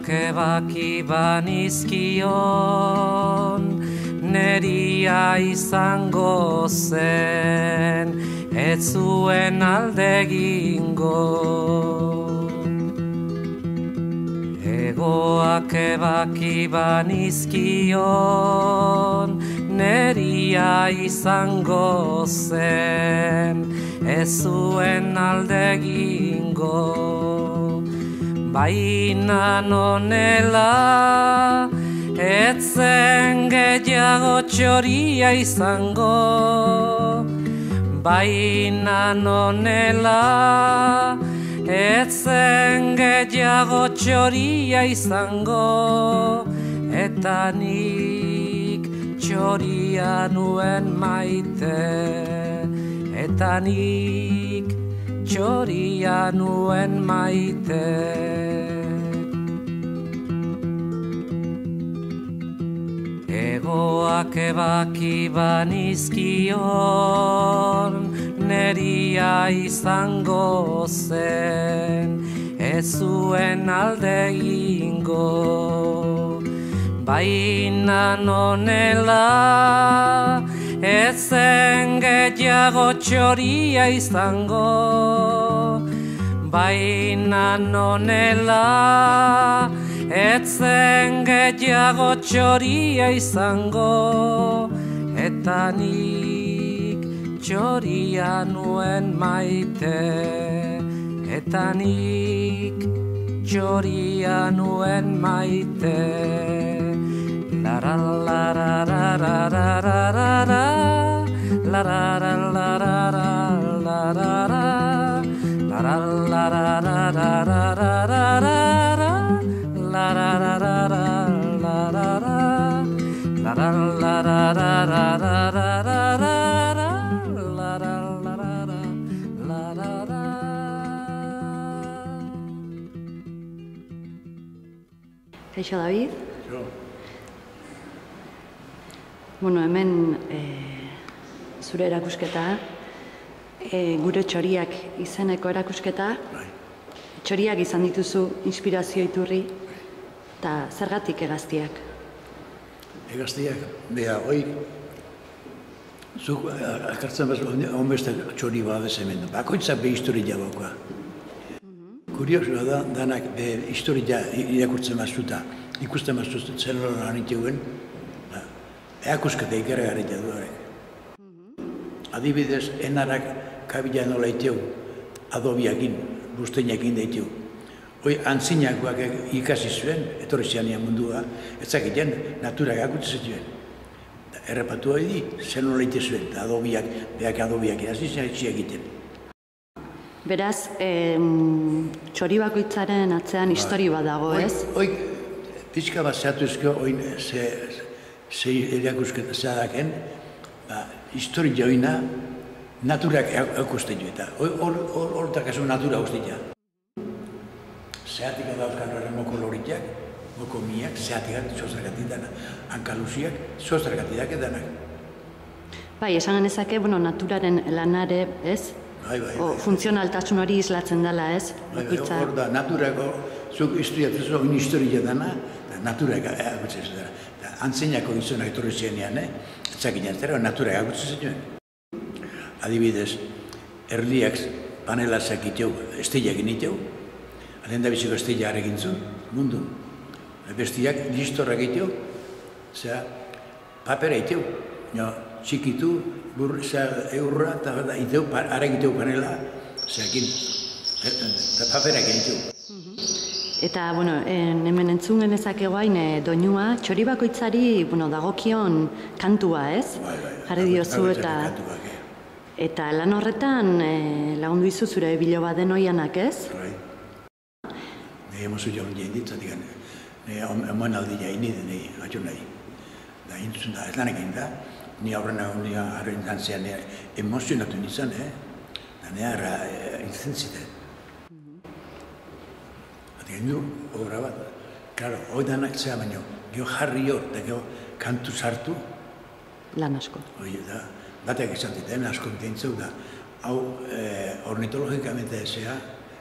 Egoak ebaki banizkion, neria izango zen, ez zuen alde egingo. Egoak ebaki banizkion, neria izango zen, ez zuen alde egingo. Baina nonela, ez zen gehiago txoria izango. Baina nonela, ez zen gehiago txoria izango. Eta nik txoria nuen maite, eta nik txoria nuen maite. Egoak ebaki banizkion, neria izango zen, ez zuen alde egingo. Baina nonela, ez zen gehiago txoria izango. Baina nonela, ez zen gehiago txoria izango. Eta nik txoria nuen maite, eta nik txoria nuen maite. Kaixo, David? Jo. Bueno, hemen zure erakusketa, gure txoriak izeneko erakusketa. Txoriak izan dituzu inspirazio iturri, eta zergatik hegaztiak? Hegaztiak, beha, hoi, zuk akartzen bat honbeste txori badez hemen, bakoitzak be historia bauka. Kuriosoa da, danak be historia irakurtzen bazuta, ikusten bazuta zer nola anitzeuen, erakusketa ikergarria du horrek. Adibidez, enarak kabila nola iteu, adobiakin, busteinekin daitu. Hoi antzinakoak ikasi zuen, etorri zianian mundua, ez zakiten naturak akutze zituen. Errepatu hori di, zer nola ite zuen, adobiak, behak adobiak erazi egiten. Beraz, txori bakoitzaren atzean histori bat dago, ez? Hoi, pixka bat zehatuzko, hoi ze erakusketa zadaken, historia hoina naturak akusten jo eta. Hortak ezu natura guztia. Zehatik dauzkan horren moko loritiak, moko miak, zehatik zozargatik dana. Hankaluziak, zozargatik danak. Bai, esan genezake, naturaren lanare, ez? Bai. Funtzionaltasun hori islatzen dela, ez? Hor da, naturako, zuk historiatzezu, oin historia dana, naturak akutzen dara. Antzeinako gizonak etorri zienean, etzakinean zera, naturak akutzen zituen. Adibidez, erliak panelazak iteu, esteiak initeu, alehen da biziko esteia harrekin zuen, mundu. Bestiak listorrak iteu, papera iteu, txikitu, eurra, eta iteu, harrek iteu panela, paperak iteu. Eta, hemen entzun genezake guain, doinua, txori bakoitzari dagokion kantua, ez? Bai. Jarri diozu eta lan horretan lagundu izu zure biloba den oianak, ez? Bai. Nei emozu joan jien ditzatik, emoen aldi jaini denei, atxo nahi. Da, intzun da, ez lanek egin da, ni aurren harren zantzean emozionatu nintzen, da nera intzen ziten. Egin du, obra bat. Claro, hoi danak zea baino, geho jarri hor, eta geho kantu sartu. Lan asko. Hoi da, batek izan dit, hemen asko entzeu da, hau ornitologikamente zea,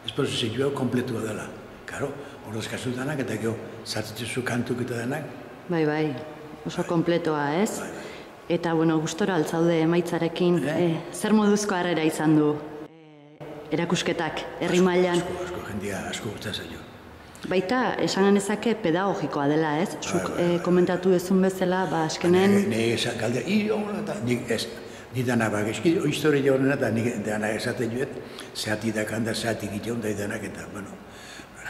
esposizioa kompletua dela. Karo, ordezkazu denak, eta gero zartzezu kantuk eta denak. Bai, oso kompletoa, ez? Eta, bueno, gustora altzaude emaitzarekin, zer moduzko harrera izan du erakusketak, herri mailan? Asko, jendia asko gustatzen zaio. Baita, esan genezake pedagogikoa dela, ez? Zuk komentatu duzun bezala, azkenen... Nik galde, nik ez, nik dana bagezki, historia horrena, eta nik dana esaten joet, zehati dakanda, zehati giteon da idanak, eta, bueno,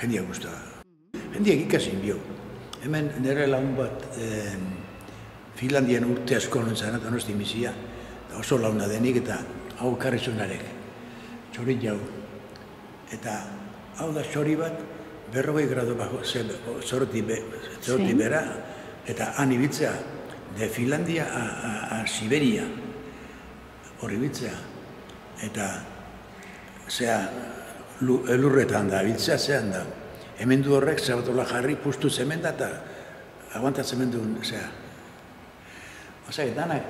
jendia guztua. Jendiak ikasin bio. Hemen nire lagun bat, Finlandian urte asko nintzen, eta nosti misia, oso launa denik, eta hau karrizunarek, txori jau. Eta hau da txori bat, 40 gradu bako zoroti bera, eta han ibiltzea, de Finlandia a Siberia, hori ibiltzea. Eta, elurretan da, ibiltzea zean da. Hemen du horrek, zabatola jarri, pustu zemenda, eta aguantatzen duen, Osea, danak,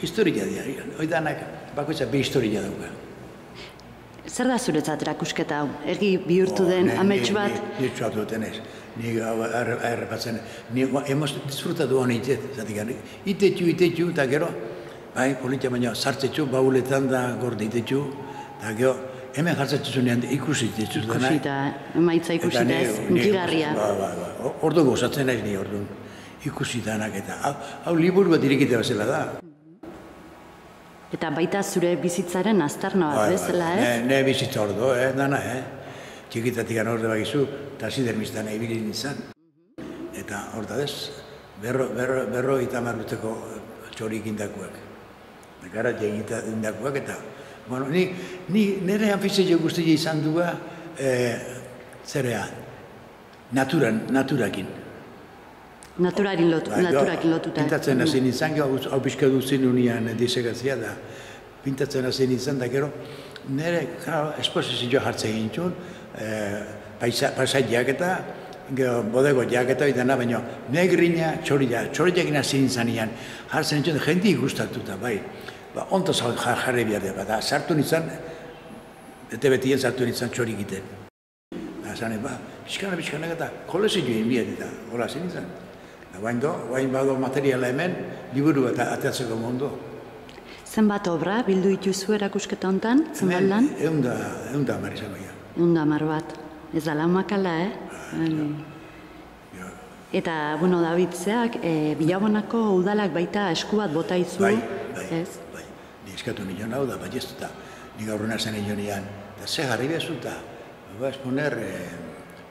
historia dira, hoi danak, bakoitza bi historia dauka. Zer da zuretzat erakusketa hau? Ergi bihurtu den amets bat? Ni txatu duten ez, ni errepatzen, ni hemos disfrutatu honi itet, zatik, itetxu, eta gero, bai, politia baina sartzetxu, bauletan da gordi itetxu, eta gero, hemen jartzetxu zunean ikusi itetxu. Ikusita, emaitza ikusita ez, unkigarria. Ordu gozatzen naiz ni orduan. Ikusi danak eta hau liburu bat irikite bazela da. Eta baita zure bizitzaren aztarna bat bezala, ez? Ne bizitza ordo, dana, txikitatik orde bagizu, taxidermistan ibili nintzen. Eta hor da ez, berro eta marruteko txorik indakuak. Gara jegita indakuak eta, bueno, ni nire anfizio guztia izan duga, zerea, naturakin. Naturakin lotuta. Pintatzen hasi nintzen, hau pixka duzin unian disegatzia da. Pintatzen hasi nintzen, da gero, nire esposizio jartzen gintxun, paisaiak eta, bodego jaketa bitena, baina negrina txoriak hasi nintzen nian, jartzen nintzen, jendi gustatuta, bai. Onto jarri behar da, eta sartu nintzen, bete-betien sartu nintzen txori egiten. Zane, pixkana eta kolezio egin biet eta, hola hasi nintzen. Guain bado materiala hemen, liburu eta ateatzeko mundu. Zenbat obra bildu dituzu erakusketa honetan, zenbat lan? Eunda amar izan baina. 110 bat. Ez da lan makala, Eta, bueno, David, zeak, Bilabonako udalak baita esku bat bota izu, ez? Bai. Ni eskatu nion hau da, bai ez dut, ni gaurruna zen nionian. Eta ze jarri bezuta, va a exponer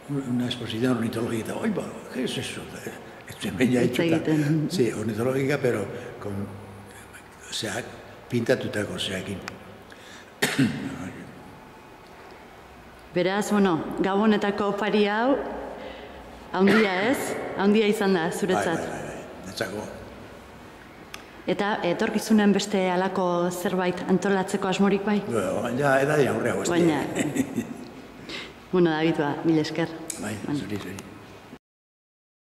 una exposición ornitológica. Oye, ¿qué es eso? Sí, ornitológica, pero con pintatutako zeakin. Beraz, bueno, Gabonetako opari hau, handia ez? Handia izan da, zuretzat? Bai, netzako. Eta etorkizunen beste halako zerbait antolatzeko asmorik bai? Ja, edari aurreago ez. Baina, bueno, David, mil esker. Bai, zuri.